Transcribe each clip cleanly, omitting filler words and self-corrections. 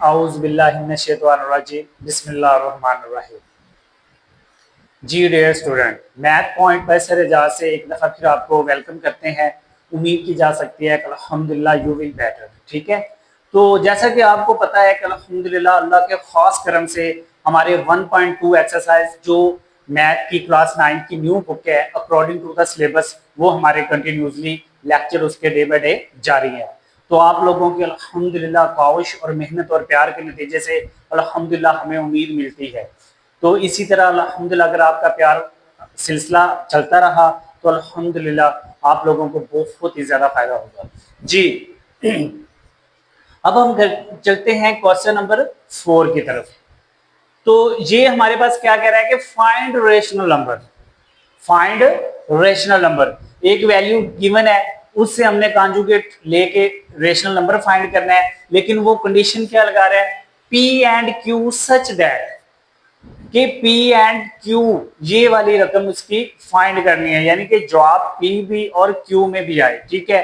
आऊज़ बिल्लाहि मिनश शैतानिर रजीम बिस्मिल्लाहिर रहमानिर रहीम। जी dear student, math point by sir Ejaz से एक दफ़ा फिर आपको वेलकम करते हैं। उम्मीद की जा सकती है कि अल्हम्दुलिल्लाह यू विल बेटर। ठीक है, तो जैसा कि आपको पता है कि अल्हम्दुलिल्लाह अल्लाह के ख़ास करम से हमारे 1.2 एक्सरसाइज जो मैथ की क्लास 9 की न्यू बुक है अकॉर्डिंग टू द सिलेबस, वो हमारे कंटिन्यूसली लेक्चर उसके डे बाय डे जारी है। तो आप लोगों की अल्हम्दुलिल्लाह काविश और मेहनत और प्यार के नतीजे से अल्हम्दुलिल्लाह हमें उम्मीद मिलती है। तो इसी तरह अल्हम्दुलिल्लाह अगर आपका प्यार सिलसिला चलता रहा तो अल्हम्दुलिल्लाह आप लोगों को बहुत ही ज़्यादा फायदा होगा। जी अब हम चलते हैं क्वेश्चन नंबर 4 की तरफ। तो ये हमारे पास क्या कह रहा है कि find rational number. Find rational number, एक वैल्यू गिवन है, उससे हमने कॉन्जुगेट लेके रेशनल नंबर फाइंड करना है। लेकिन वो कंडीशन क्या लगा रहा है, P and Q such that कि पी एंड क्यू ये वाली रकम उसकी फाइंड करनी है, यानी कि जवाब पी भी और क्यू में भी आए। ठीक है,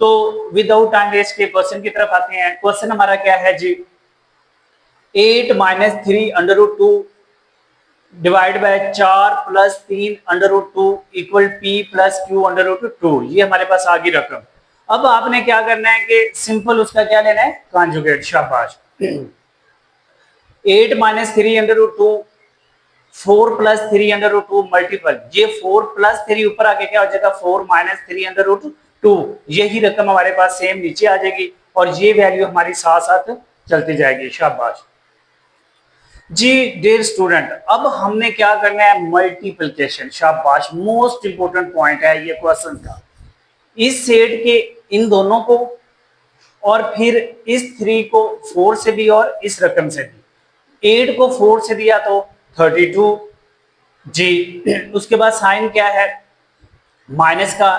तो विदाउट टाइम वेस्ट के क्वेश्चन की तरफ आते हैं। क्वेश्चन हमारा क्या है जी, 8-3 √2 divide by 4+3 √2 equal P plus Q √2। ये हमारे पास आ गई रकम। अब आपने क्या करना है कि सिंपल उसका क्या लेना है, कॉन्जुगेट। शाबाश। 8-3 √2 4+3 √2 मल्टीपल, ये 4+3 ऊपर आके क्या हो जाएगा 4-3 √2। यही रकम हमारे पास सेम नीचे आ जाएगी और ये वैल्यू हमारी साथ साथ चलती जाएगी। शाबाश जी डियर स्टूडेंट, अब हमने क्या करना है, मल्टीप्लिकेशन। शाबाश, मोस्ट इंपोर्टेंट पॉइंट है ये क्वेश्चन का। इस सेट के इन दोनों को और फिर इस 3 को 4 से भी और इस रकम से भी। 8 को 4 से दिया तो 32 जी। उसके बाद साइन क्या है, माइनस का।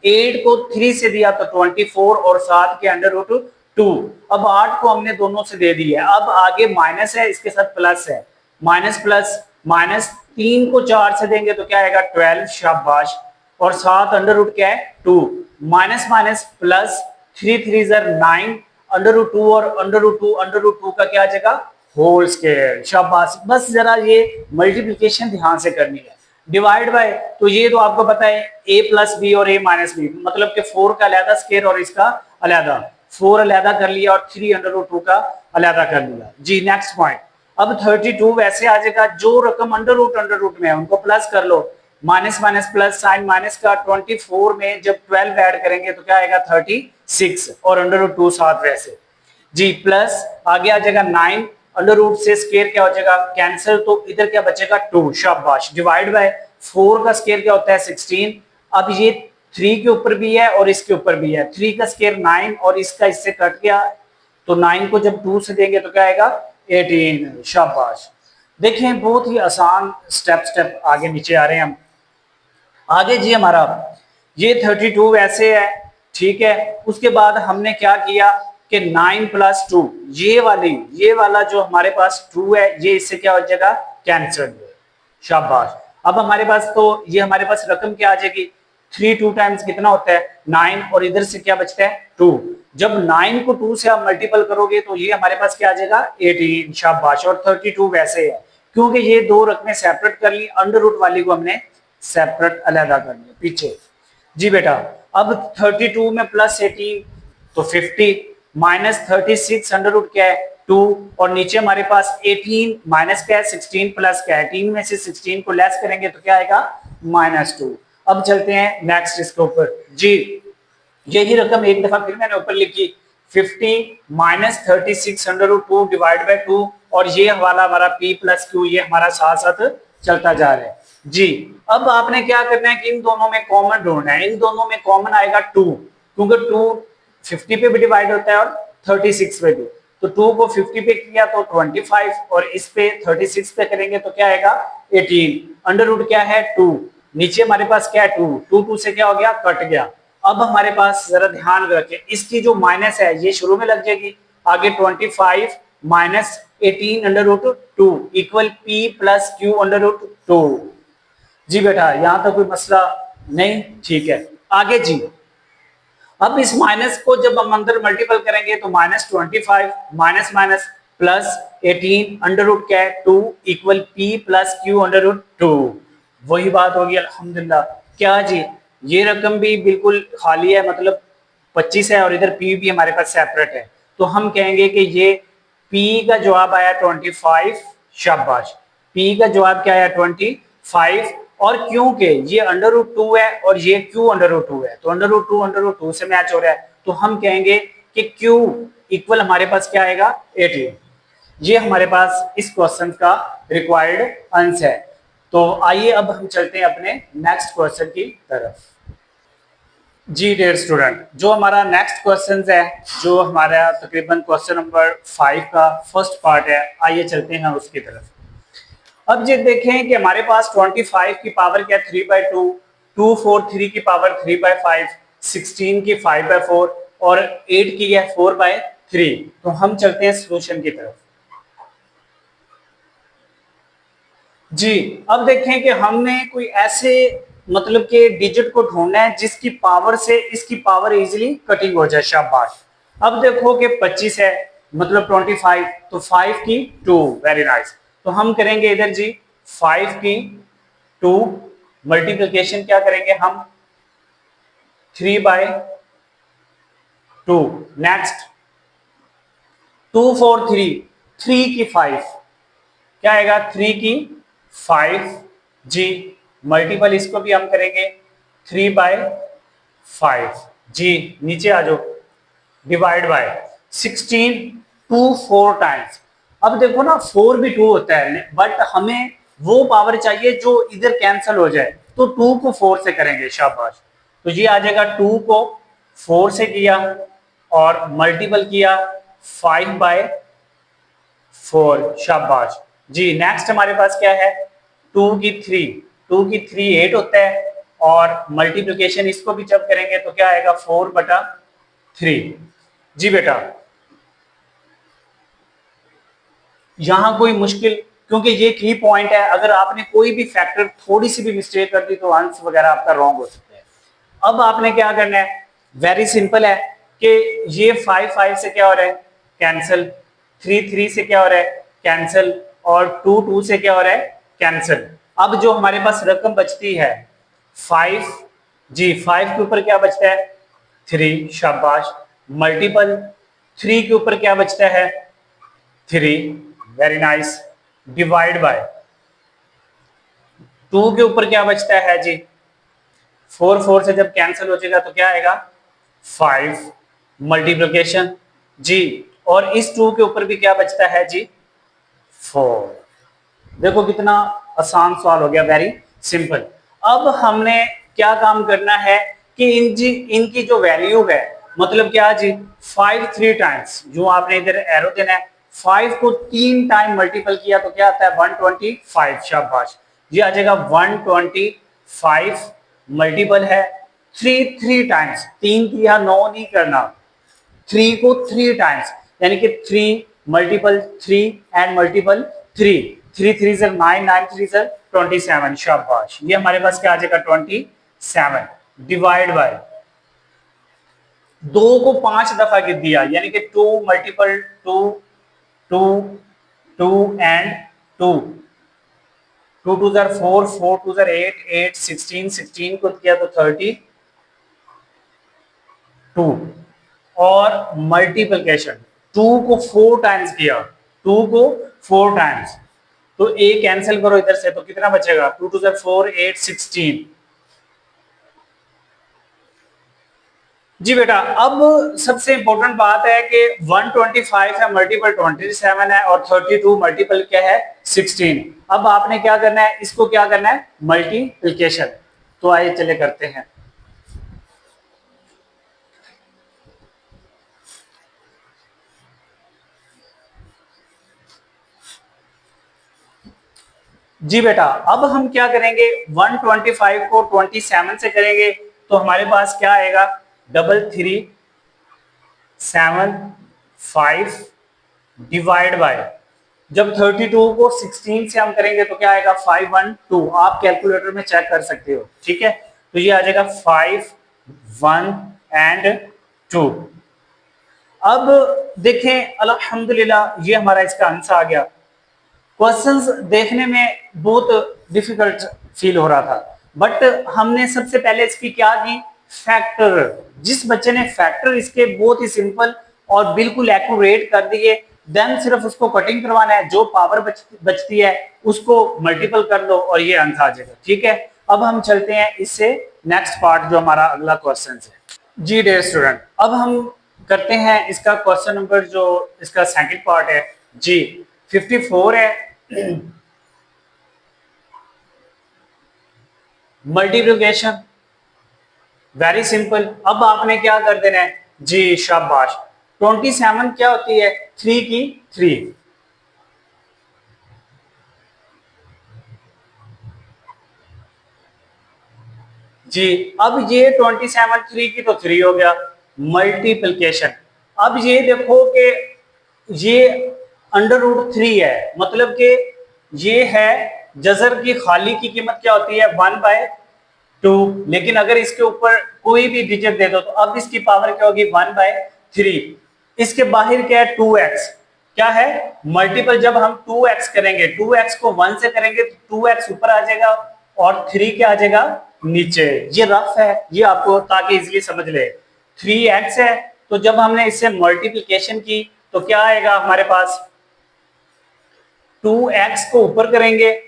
8 को 3 से दिया तो 24 और 7 के √2। अब 8 को हमने दोनों से दे दिया, अब आगे माइनस है, इसके साथ प्लस है। माइनस प्लस माइनस, 3 को 4 से देंगे तो क्या आएगा 12। शाबाश। और 7 अंडर रूट क्या है 2। माइनस माइनस प्लस, 3 3 9 √2 और √2 का क्या आ जाएगा होल स्केयर। शाबाश। बस जरा ये मल्टीप्लिकेशन ध्यान से करनी है। डिवाइड बाय, तो ये तो आपको पता है a+b और a-b, मतलब कि 4 का अलहदा स्केयर और इसका अलहदा। 4 अलहदा कर लिया और 3 √2 का अलहदा कर लिया जी। नेक्स्ट पॉइंट, अब 32 वैसे आ जाएगा, जो रकम अंडर रूट में है उनको प्लस कर लो। Minus minus plus, sign minus का। 24 में जब 12 ऐड करेंगे तो क्या आएगा 36 और √2 साथ वैसे जी। प्लस आगे आ जाएगा 9, अंडर रूट से स्केयर क्या हो जाएगा कैंसिल, तो इधर क्या बचेगा 2। शाबाश। डिवाइड बाय 4 का स्केयर क्या होता है 16। अब ये 3 के ऊपर भी है और इसके ऊपर भी है। 3 का स्केयर 9 और इसका इससे कट गया, तो 9 को जब 2 से देंगे तो क्या आएगा 18। शाबाश। देखें बहुत ही आसान स्टेप आगे नीचे आ रहे हैं हम। आगे जी हमारा ये 32 ऐसे है, ठीक है। उसके बाद हमने क्या किया कि 9+2, ये वाला जो हमारे पास 2 है, ये इससे क्या हो जाएगा कैंसिल। शाबाश। अब हमारे पास तो ये हमारे पास रकम क्या आ जाएगी, 3 2 टाइम्स कितना होता है 9 और इधर से क्या बचता है 2। जब 9 को 2 से आप मल्टीपल करोगे तो ये हमारे पास क्या आ जाएगा 18। शाबाश। और 32 वैसे है, क्योंकि ये दो रकमें सेपरेट कर ली, अंडर रूट वाली को हमने सेपरेट अलहदा कर लिया पीछे जी बेटा। अब 32 में प्लस 18 तो 50, माइनस 36 अंडर रूट क्या है 2, और नीचे हमारे पास 18 माइनस क्या है 16 प्लस क्या है 18 में से 16 को लेस करेंगे तो क्या आएगा -2। अब चलते हैं नेक्स्ट इसके ऊपर जी। यही रकम एक दफा फिर मैंने ऊपर लिखी, 50 minus 36 under root 2 divide by 2, और ये वाला हमारा p प्लस क्यू ये हमारा साथ साथ चलता जा रहा है जी। अब आपने क्या करना है कि इन दोनों में कॉमन ढूंढना है। इन दोनों में कॉमन आएगा 2, क्योंकि 2 50 पे भी डिवाइड होता है और 36 पे भी। तो 2 को 50 पे किया तो 25 और इस पे 36 पे करेंगे तो क्या आएगा 18। अंडर रूट क्या है 2, नीचे हमारे पास क्या है 2, 2 से क्या हो गया कट गया। अब हमारे पास जरा ध्यान रखें, इसकी जो माइनस है ये शुरू में लग जाएगी, आगे 25 minus 18 under root 2 equal p plus Q under root 2 जी बेटा। यहां तक कोई मसला नहीं, ठीक है। आगे जी, अब इस माइनस को जब हम अंदर मल्टीपल करेंगे तो -25 minus minus plus 18 under root क्या है 2 equal P plus Q under root 2। वही बात होगी अल्हम्दुलिल्लाह। क्या जी, ये रकम भी बिल्कुल खाली है, मतलब 25 है और इधर पी भी हमारे पास सेपरेट है, तो हम कहेंगे कि ये पी का जवाब आया 25। शाबाश, पी का जवाब क्या आया 25। और क्योंकि ये अंडर रूट 2 है और ये क्यू अंडर रूट 2 है, तो अंडर रूट 2 से मैच हो रहा है, तो हम कहेंगे कि क्यू इक्वल हमारे पास क्या आएगा 18। ये हमारे पास इस क्वेश्चन का रिक्वायर्ड आंसर है। तो आइए अब हम चलते हैं अपने नेक्स्ट क्वेश्चन की तरफ। जी डियर स्टूडेंट, जो हमारा नेक्स्ट क्वेश्चन है, जो हमारा तकरीबन क्वेश्चन नंबर 5 का फर्स्ट पार्ट है, आइए चलते हैं उसकी तरफ। अब ये देखें कि हमारे पास 25 की पावर क्या 3/2, 243 की पावर 3/5, 16 की 5/4 और 8 की है 4/3। तो हम चलते हैं सोल्यूशन की तरफ। जी, अब देखें कि हमने कोई ऐसे मतलब के डिजिट को ढूंढना है जिसकी पावर से इसकी पावर इजीली कटिंग हो जाए। शाबाश। अब देखो कि 25 है मतलब 25, तो 5 की 2, वेरी नाइस। तो हम करेंगे इधर जी 5 की 2 मल्टीप्लिकेशन क्या करेंगे हम 3/2। नेक्स्ट 243 3 की 5 क्या आएगा 3 की 5 जी, मल्टीपल इसको भी हम करेंगे 3/5 जी, नीचे आ जाओ डिवाइड बाय 16 2 4 टाइम्स। अब देखो ना 4 भी 2 होता है, बट हमें वो पावर चाहिए जो इधर कैंसिल हो जाए, तो 2 को 4 से करेंगे। शाबाश। तो ये आ जाएगा 2 को 4 से किया और मल्टीपल किया 5/4। शाबाश जी। नेक्स्ट हमारे पास क्या है 2 की 3, 2 की 3 8 होता है और मल्टीप्लिकेशन इसको भी जब करेंगे तो क्या आएगा 4/3 जी बेटा। यहां कोई मुश्किल, क्योंकि ये की पॉइंट है, अगर आपने कोई भी फैक्टर थोड़ी सी भी मिस्टेक कर दी तो आंसर वगैरह आपका रॉन्ग हो सकता है। अब आपने क्या करना है, वेरी सिंपल है कि ये 5 5 से क्या हो रहा है कैंसिल, 3 3 से क्या हो रहा है कैंसिल और 2 2 से क्या हो रहा है कैंसिल। अब जो हमारे पास रकम बचती है 5 जी, 5 के ऊपर क्या बचता है 3। शाबाश। मल्टीपल 3 के ऊपर क्या बचता है 3, वेरी नाइस। डिवाइड बाय 2 के ऊपर क्या बचता है जी 4 4 से जब कैंसिल हो जाएगा तो क्या आएगा 5 मल्टीप्लिकेशन जी, और इस 2 के ऊपर भी क्या बचता है जी 4। देखो कितना आसान सवाल हो गया, वेरी सिंपल। अब हमने क्या काम करना है कि इनकी जो वैल्यू है, मतलब क्या जी 5 3 टाइम्स, जो आपने इधर एरो देना है 5 को 3 टाइम मल्टीपल किया तो क्या आता है 125। शाबाश। ये आ जाएगा 125 मल्टीपल है 3 3 टाइम्स, 3 किया 9 नहीं करना, 3 को 3 टाइम्स, यानी कि 3 multiple 3 and multiple 3, 3 3 sir 9 9 3 sir 27। शाबाश। ये हमारे पास क्या आ जाएगा 27 डिवाइड बाय 2 को 5 दफा गिर दिया, यानी कि 2 मल्टीपल 2 2 2 एंड 2, 2 2 सर 4 4 2 सर 8 8 16 16 को किया तो 32 और मल्टीप्लिकेशन 2 को 4 टाइम्स किया, 2 को 4 टाइम्स, तो ए कैंसिल करो इधर से तो कितना बचेगा 2 2 सर 4 8 16 जी बेटा। अब सबसे इंपॉर्टेंट बात है कि 125 है मल्टीपल 27 है और 32 मल्टीपल क्या है 16। अब आपने क्या करना है, इसको क्या करना है मल्टीप्लिकेशन। तो आइए चले करते हैं। जी बेटा, अब हम क्या करेंगे 125 को 27 से करेंगे तो हमारे पास क्या आएगा 3375 डिवाइड बाय, जब 32 को 16 से हम करेंगे तो क्या आएगा 512। आप कैलकुलेटर में चेक कर सकते हो, ठीक है। तो ये आ जाएगा 5 1 एंड 2। अब देखें अल्हम्दुलिल्लाह ये हमारा इसका आंसर आ गया। क्वेश्चंस देखने में बहुत डिफिकल्ट फील हो रहा था, बट हमने सबसे पहले इसकी क्या की, फैक्टर। जिस बच्चे ने फैक्टर इसके बहुत ही सिंपल और बिल्कुल एक्यूरेट कर दिए, देन सिर्फ उसको कटिंग करवाना है, जो पावर बचती है उसको मल्टीपल कर लो और ये आंसर आ जाएगा। ठीक है, अब हम चलते हैं इससे नेक्स्ट पार्ट जो हमारा अगला क्वेश्चन है। जी डियर स्टूडेंट, अब हम करते हैं इसका क्वेश्चन नंबर जो इसका सेकंड पार्ट है जी 54 है। Multiplication very simple. अब आपने क्या कर देना है जी, शाबाश। 27 क्या होती है, 3 की 3। जी अब ये 27 3 की तो 3 हो गया मल्टीप्लिकेशन। अब ये देखो कि ये √3 है, मतलब कि ये है जजर की खाली की कीमत क्या होती है 1/2, लेकिन अगर इसके ऊपर कोई भी डिजिट दे दो तो अब इसकी पावर क्या होगी 1/3। इसके बाहर क्या है 2x, क्या है मल्टीपल। जब हम 2x करेंगे, 2x को 1 से करेंगे तो 2x ऊपर आ जाएगा और 3 क्या आ जाएगा नीचे। ये रफ है, ये आपको ताकि इजीली समझ ले। 3x है तो जब हमने इससे मल्टीप्लिकेशन की तो क्या आएगा हमारे पास, 2x को ऊपर करेंगे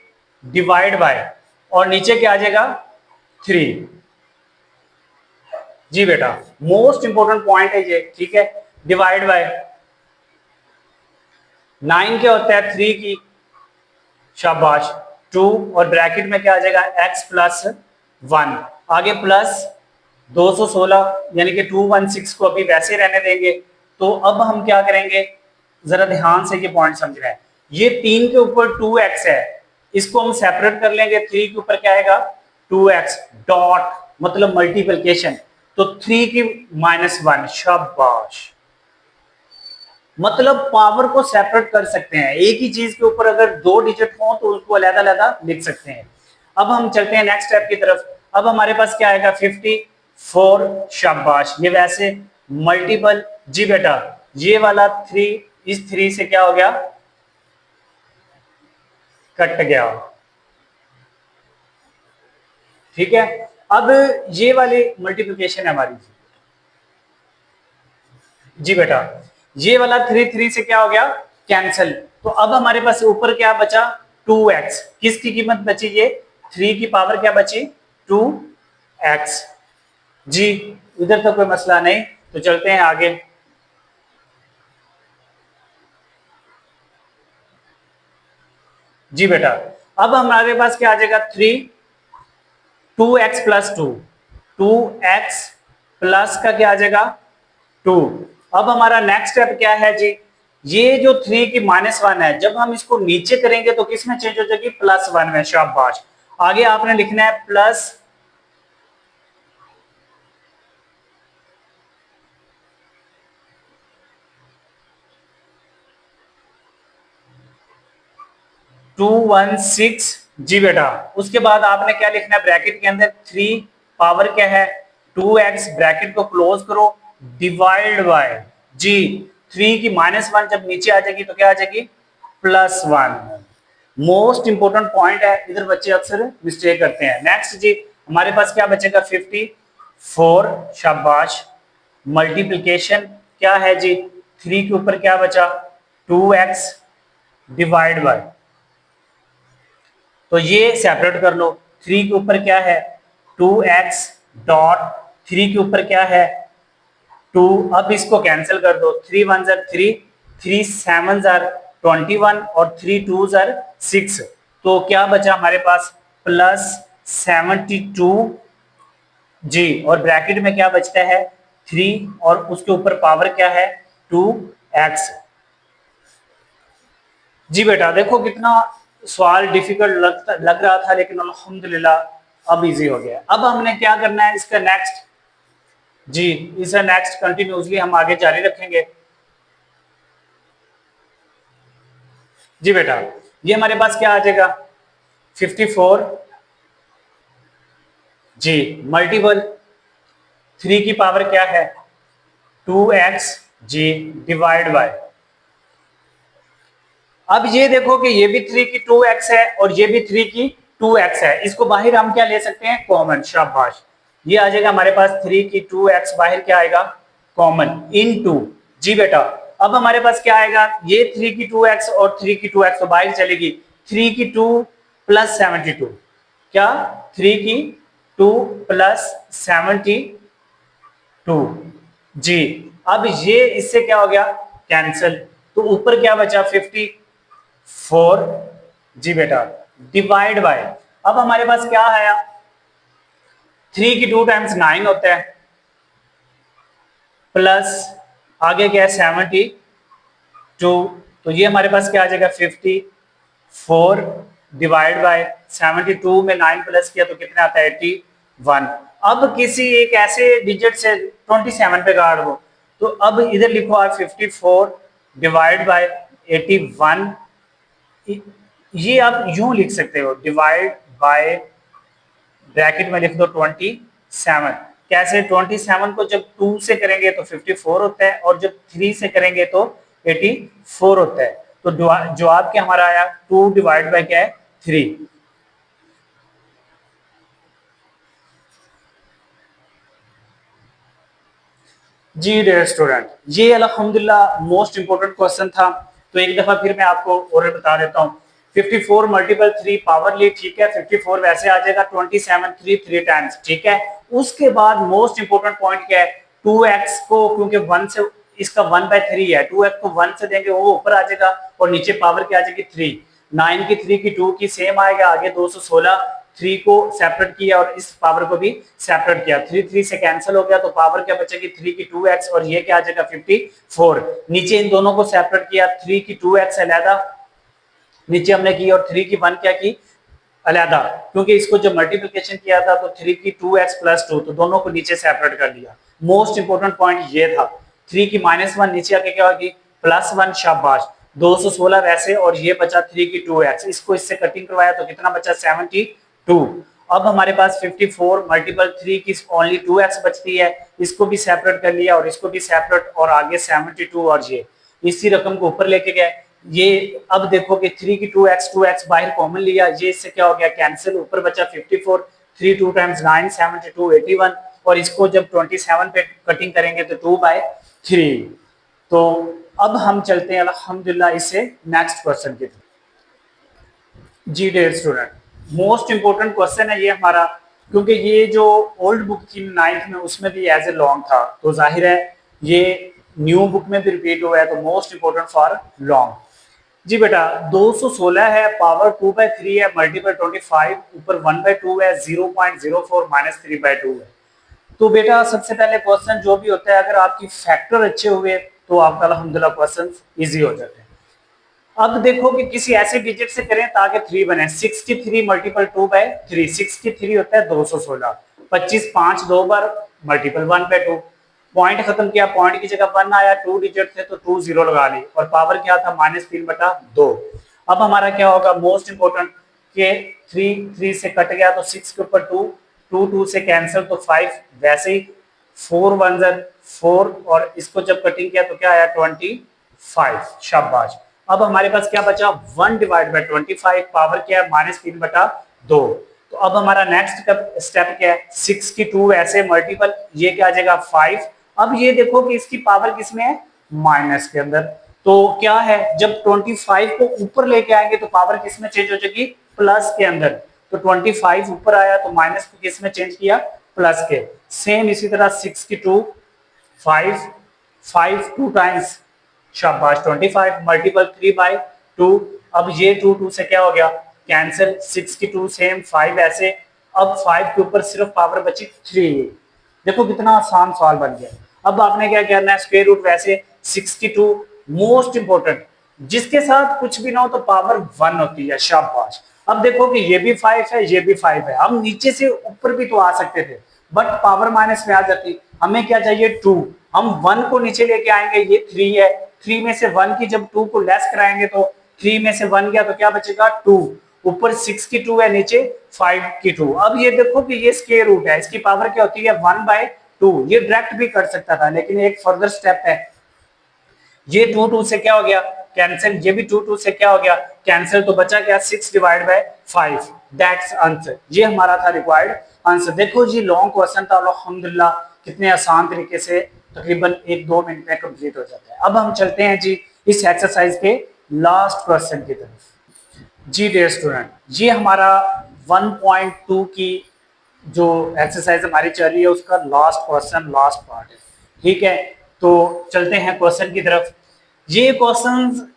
डिवाइड बाय और नीचे क्या आ जाएगा 3। जी बेटा मोस्ट इंपोर्टेंट पॉइंट है ये, ठीक है। डिवाइड बाय 9 क्या होता है 3 की, शाबाश 2 और ब्रैकेट में क्या आ जाएगा x प्लस 1, आगे प्लस 216 यानी कि 216 को अभी वैसे रहने देंगे। तो अब हम क्या करेंगे, जरा ध्यान से ये पॉइंट समझ रहे हैं। ये 3 के ऊपर 2x है, इसको हम सेपरेट कर लेंगे। 3 के ऊपर क्या आएगा 2x डॉट, मतलब मल्टीप्लिकेशन, तो 3 की -1, शाबाश। मतलब पावर को सेपरेट कर सकते हैं, एक ही चीज के ऊपर अगर 2 डिजिट हो तो उसको अलग-अलग लिख सकते हैं। अब हम चलते हैं नेक्स्ट स्टेप की तरफ। अब हमारे पास क्या आएगा 54, शाबाश। ये वैसे मल्टीपल, जी बेटा ये वाला 3 इस 3 से क्या हो गया, कट गया। ठीक है, अब ये वाली मल्टीप्लिकेशन है हमारी। जी बेटा ये वाला 3 3 से क्या हो गया कैंसिल। तो अब हमारे पास ऊपर क्या बचा 2x, किसकी कीमत बची ये 3 की पावर क्या बची 2x। जी इधर तो कोई मसला नहीं, तो चलते हैं आगे। जी बेटा अब हमारे पास क्या आ जाएगा 3, 2x प्लस 2, 2x प्लस का क्या आ जाएगा 2। अब हमारा नेक्स्ट स्टेप क्या है जी, ये जो 3 की -1 है, जब हम इसको नीचे करेंगे तो किस में चेंज हो जाएगी +1 में, शाबाश। आगे आपने लिखना है प्लस 216। जी बेटा उसके बाद आपने क्या लिखना है ब्रैकेट के अंदर 3 पावर क्या है 2x, ब्रैकेट को क्लोज करो डिवाइड बाय जी 3 की -1 जब नीचे आ जाएगी तो क्या आ जाएगी +1। मोस्ट इंपोर्टेंट पॉइंट है, इधर बच्चे अक्सर मिस्टेक करते हैं। नेक्स्ट जी हमारे पास क्या बचेगा 54, शाबाश। मल्टीप्लिकेशन क्या है जी 3 के ऊपर क्या बचा 2x डिवाइड बाय, तो ये सेपरेट कर लो। 3 के ऊपर क्या है 2x डॉट 3 के ऊपर क्या है 2, अब इसको कैंसिल कर दो। 3 1 जार 3, 3 7 जार 21 और 3 2 जार 6, तो क्या बचा हमारे पास +72 जी, और ब्रैकेट में क्या बचता है 3 और उसके ऊपर पावर क्या है 2x। जी बेटा देखो कितना सवाल डिफिकल्ट लग रहा था, लेकिन अल्हम्दुलिल्लाह अब इजी हो गया। अब हमने क्या करना है इसका नेक्स्ट, जी इसे नेक्स्ट कंटिन्यूसली हम आगे जारी रखेंगे। जी बेटा ये हमारे पास क्या आ जाएगा 54 जी मल्टीपल 3 की पावर क्या है 2x जी डिवाइड बाय, अब ये देखो कि ये भी 3 की 2x है और ये भी 3 की 2x है, इसको बाहर हम क्या ले सकते हैं, कॉमन, शाबाश। ये आ जाएगा हमारे पास 3 की 2x, बाहर क्या आएगा, कॉमन, इन टू, जी बेटा। अब हमारे पास क्या आएगा, ये 3 की 2x और 3 की 2x तो बाहर चलेगी, 3 की 2 प्लस 72, क्या 3 की 2 प्लस 72 जी। अब ये इससे क्या हो गया, कैंसल, तो ऊपर क्या बचा 54 जी बेटा, डिवाइड बाय, अब हमारे पास क्या आया, 3 की 2 टाइम्स 9 होता है, प्लस आगे क्या है 72, तो ये हमारे पास क्या आ जाएगा 54 डिवाइड बाय 72 में 9 प्लस किया तो कितना आता है 81। अब किसी एक ऐसे डिजिट से 27 पे गाड़ दो, तो अब इधर लिखो आप 54 डिवाइड बाय 81, ये आप यूं लिख सकते हो, डिवाइड बाय ब्रैकेट में लिख दो 27, कैसे 27 को जब 2 से करेंगे तो 54 होता है और जब 3 से करेंगे तो 84 होता है, तो जवाब क्या हमारा आया 2 डिवाइड बाय क्या है 3। जी डियर स्टूडेंट, ये अल्हम्दुलिल्लाह मोस्ट इंपोर्टेंट क्वेश्चन था, तो एक दफा फिर मैं आपको और बता देता हूँ। 54 मल्टीपल 3 पावर ली, ठीक है, 54 वैसे आ जाएगा 27 3 टाइम्स, ठीक है। उसके बाद मोस्ट इंपोर्टेंट पॉइंट क्या है, 2x को क्योंकि 1 से, इसका 1/3 है, 2x को 1 से देंगे वो ऊपर आ जाएगा और नीचे पावर क्या आ जाएगी 3, 9 की 3 की 2 की सेम आएगा, आगे 216, 3 को सेपरेट किया और इस पावर को भी सेपरेट किया, 3 3 से कैंसिल हो गया तो पावर क्या बचेगी 3 की 2x और ये क्या आ जाएगा 54। नीचे इन दोनों को सेपरेट किया, 3 की 2x अलहदा नीचे हमने की और 3 की 1 क्या की अलहदा, क्योंकि इसको जब मल्टीप्लिकेशन किया था तो 3 की 2x प्लस 2, तो दोनों को नीचे सेपरेट कर लिया। मोस्ट इंपोर्टेंट पॉइंट ये था, 3 की -1 नीचे आके क्या होगी +1, शाबाश, 216 वैसे और ये बचा 3 की 2x, इसको इससे कटिंग करवाया तो कितना बचा 72। अब हमारे पास 54 मल्टीपल 3 की ओनली 2x बचती है, इसको भी सेपरेट कर लिया और इसको भी सेपरेट और आगे 72 और ये इसी रकम को ऊपर लेके गए। ये अब देखो कि 3 की 2x बाहर कॉमन लिया, ये इससे क्या हो गया कैंसिल, ऊपर बचा 54, 3 2 टाइम्स 9 72 81 और इसको जब 27 पे कटिंग करेंगे तो 2/3। तो अब हम चलते हैं अल्हम्दुलिल्लाह इससे नेक्स्ट क्वेश्चन की तरफ। जी dear student, most important question है ये हमारा, क्योंकि ये जो ओल्ड बुक थी 9th में उसमें भी एज ए लॉन्ग था, तो जाहिर है ये न्यू बुक में भी रिपीट हुआ है, तो मोस्ट इंपोर्टेंट फॉर लॉन्ग। जी बेटा 216 है, पावर 2/3 है, मल्टीपल 25, ऊपर 1/2 है, 0.04 -3/2 है। तो बेटा सबसे पहले क्वेश्चन जो भी होता है अगर आपकी फैक्टर अच्छे हुए तो आपका अल्हम्दुलिल्लाह क्वेश्चन इजी हो जाते हैं। अब देखो कि किसी ऐसे डिजिट से करें ताकि 3 बने, 63 मल्टीपल 2/3, 63 होता है 216, 25 5 2 बार मल्टीपल 1/2, पॉइंट खत्म किया, पॉइंट की जगह 1 आया, 2 डिजिट थे तो 2 0 लगा ली और पावर क्या था -3/2। अब हमारा क्या होगा मोस्ट इंपोर्टेंट के 3 3 से कट गया तो 6 के ऊपर 2, 2 2 से कैंसिल तो 5, वैसे ही 4 1 4 और इसको जब कटिंग किया तो क्या आया 25, शाबाश। अब हमारे पास क्या बचा 1 डिवाइड बाय 25, पावर क्या है -3/2। तो अब हमारा नेक्स्ट स्टेप क्या है, 6 की 2 ऐसे मल्टीपल, ये क्या आ जाएगा 5। अब ये देखो कि इसकी पावर किसमें है, माइनस के अंदर, तो क्या है जब 25 को ऊपर लेके आएंगे तो पावर किसमें चेंज हो जाएगी, प्लस के अंदर, तो 25 ऊपर आया तो माइनस को किसमें चेंज किया, प्लस के। सेम इसी तरह 6 की 2 5 5 2 टाइम्स, शाबाश 25 मल्टीपल 3/2, अब ये 2 2 से क्या हो गया कैंसिल, 6 की 2 सेम 5 ऐसे, अब 5 के ऊपर सिर्फ पावर बची 3। देखो कितना आसान सवाल बन गया। अब आपने क्या करना है, स्क्वायर रूट वैसे 62 मोस्ट इंपोर्टेंट, जिसके साथ कुछ भी ना हो तो पावर 1 होती है, शाबाश। अब देखो कि ये भी 5 है, ये भी 5 है, हम नीचे से ऊपर भी तो आ सकते थे बट पावर माइनस में आ जाती, हमें क्या चाहिए 2, हम 1 को नीचे लेके आएंगे, ये 3 है, 3 में से 1 की जब 2 को लेस कराएंगे तो 3 में से 1 गया तो क्या बचेगा 2, ऊपर 6 की 2 है, नीचे 5 की 2। अब ये देखो कि ये स्क्वायर रूट है, इसकी पावर क्या होती है 1/3, 2, ये डायरेक्ट भी कर सकता था, लेकिन एक फर्दर स्टेप है, ये 2 से क्या हो गया कैंसिल, ये भी 2 से क्या हो गया कैंसिल, तो बचा क्या 6/5, दैट्स आंसर। ये हमारा था रिक्वायर्ड आंसर। देखो जी लॉन्ग क्वेश्चन था, अल्हम्दुलिल्लाह कितने आसान तरीके से तकरीबन 1-2 मिनट में कंप्लीट हो जाता है। अब हम चलते हैं जी इस एक्सरसाइज के लास्ट क्वेश्चन की तरफ। जी डियर स्टूडेंट, ये हमारा 1.2 की जो एक्सरसाइज हमारी चल रही है उसका लास्ट क्वेश्चन, लास्ट पार्ट है, ठीक है। तो चलते हैं क्वेश्चन की तरफ। ये क्वेश्चन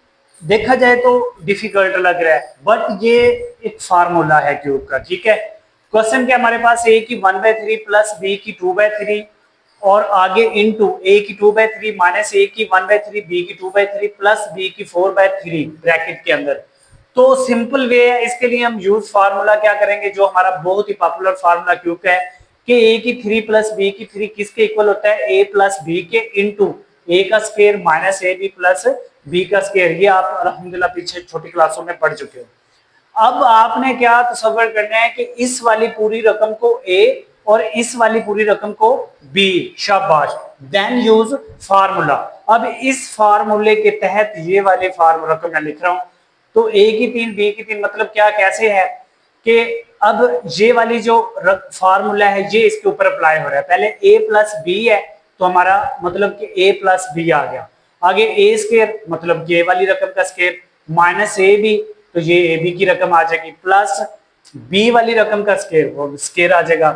देखा जाए तो डिफिकल्ट लग रहा है, बट ये एक फार्मूला है क्यूब का, ठीक है। क्वेश्चन क्या हमारे पास, ए की 1/3 प्लस बी की 2/3 और आगे इनटू ए की 2/3 माइनस ए की 1/3 बी की 2/3 प्लस बी की 4/3 ब्रैकेट के अंदर। तो सिंपल वे है, इसके लिए हम यूज फार्मूला क्या करेंगे, जो हमारा बहुत ही पॉपुलर फार्मूला क्यूब का है कि ए की 3 प्लस बी की 3 किसके इक्वल होता है, ए प्लस बी के इनटू ए का square minus A B plus B का स्क्वायर। ये आप अल्हम्दुलिल्लाह पीछे छोटी क्लासों में पढ़ चुके हो। अब आपने क्या तसव्वुर करना है कि इस वाली पूरी रकम को ए और इस वाली पूरी रकम को बी, शाबाश, देन यूज फार्मूला। अब इस फार्मूले के तहत ये वाले फार्मूला को मैं लिख रहा हूं, तो ए की 3 बी की 3 मतलब क्या कैसे है कि अब ये वाली जो फार्मूला है ये इसके ऊपर अप्लाई हो रहा है। पहले ए प्लस बी है तो हमारा मतलब कि ए प्लस बी आ गया, आगे ए स्क्वायर मतलब ये वाली रकम का स्क्वायर माइनस ए बी, तो ये ए बी की रकम आ जाएगी, प्लस बी वाली रकम का स्क्वायर, वो स्क्वायर आ जाएगा।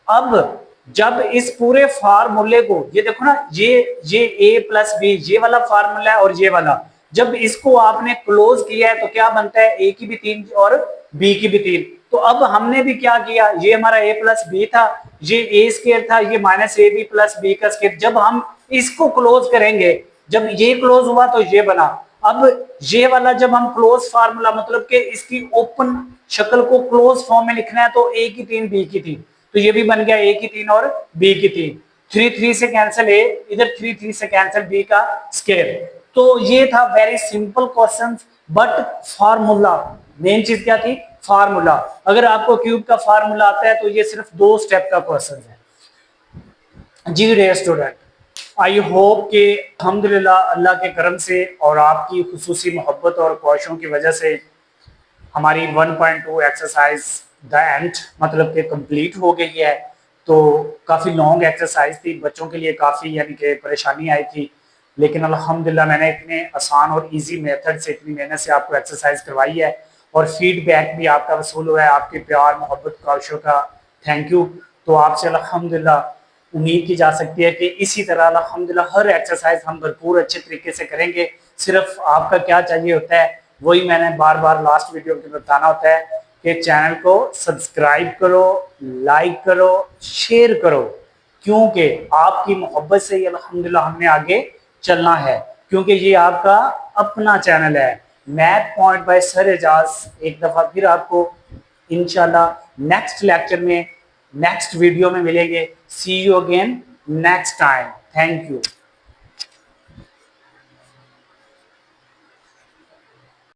अब जब इस पूरे फार्मूले को ये देखो ना, ये ए प्लस बी ये वाला फार्मूला है और ये वाला, जब इसको आपने क्लोज किया है तो क्या बनता है, ए की भी 3 और बी की भी 3। तो अब हमने भी क्या किया, ये हमारा ए प्लस बी था, ये ए स्क्वायर था, ये minus A B plus B का स्क्वायर। जब हम इसको क्लोज करेंगे, जब ये क्लोज हुआ तो ये बना। अब ये वाला जब हम क्लोज फार्मूला मतलब कि इसकी ओपन शक्ल को क्लोज फॉर्म में लिखना है, तो ए की 3 बी की 3, तो ये भी बन गया ए की 3 और बी की 3। 3 से कैंसिल ए, इधर 3 से कैंसिल बी का स्क्वायर। तो ये था very simple question, but formula, main चीज क्या थी, फार्मूला। अगर आपको क्यूब का फार्मूला आता है तो ये सिर्फ 2 स्टेप का क्वेश्चन है। जी डियर स्टूडेंट, आई होप कि अल्हम्दुलिल्लाह अल्लाह के करम से और आपकी खुसूसी मोहब्बत और ख्वाहिशों की वजह से हमारी 1.2 एक्सरसाइज द एंड मतलब कि कंप्लीट हो गई है। तो काफ़ी लॉन्ग एक्सरसाइज थी, बच्चों के लिए काफ़ी यानी कि परेशानी आई थी, लेकिन अल्हम्दुलिल्लाह मैंने इतने आसान और इजी मेथड से इतनी मेहनत से आपको एक्सरसाइज करवाई है और फीडबैक भी आपका वसूल हुआ है, आपके प्यार मोहब्बत ख्वाहिशों का थैंक यू। तो आपसे अल्हम्दुलिल्लाह उम्मीद की जा सकती है कि इसी तरह अल्हम्दुलिल्लाह हर एक्सरसाइज हम भरपूर अच्छे तरीके से करेंगे। सिर्फ आपका क्या चाहिए होता है, वही मैंने बार बार लास्ट वीडियो में बताना होता है कि चैनल को सब्सक्राइब करो, लाइक करो, शेयर करो, क्योंकि आपकी मोहब्बत से ही अल्हम्दुलिल्लाह हमने आगे चलना है, क्योंकि ये आपका अपना चैनल है math point by sir Ejaz. एक दफा फिर आपको इंशाल्लाह नेक्स्ट लेक्चर में नेक्स्ट वीडियो में मिलेंगे। See you again next time, thank you.